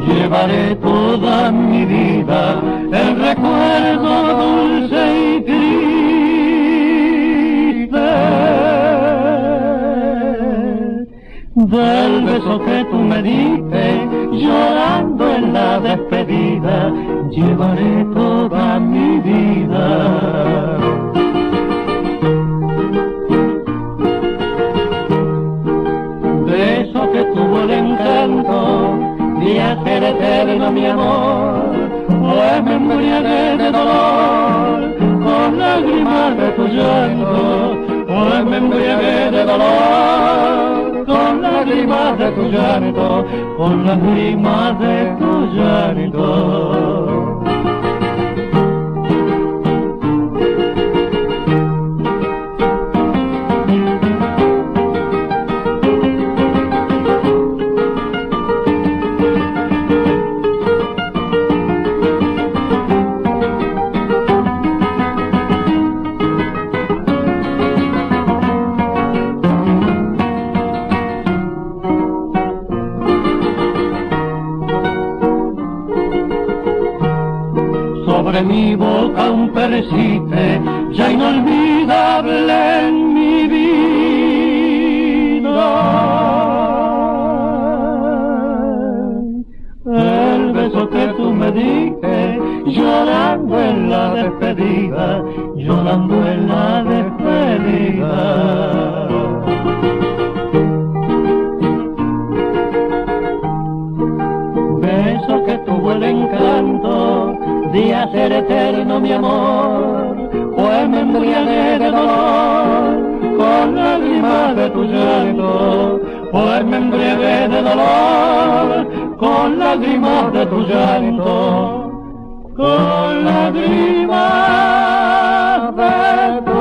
Llevaré toda mi vida el recuerdo dulce y triste del beso que tú me diste llorando en la despedida. Llevaré toda mi vida. Beso que tuvo el encanto de hacer eterno mi amor, pues me embriagué de dolor con lágrimas de tu llanto, pues me embriagué de dolor con lágrimas de tu llanto, con lágrimas de tu llanto. Sobre mi boca un persiste ya inolvidable en mi vida. El beso que tú me diste llorando en la despedida, llorando en la despedida. Beso que tuvo el encanto de hacer eterno mi amor, pues me embriagué de dolor con lágrimas de tu llanto, pues me embriagué de dolor con lágrimas de tu llanto, con lágrimas de tu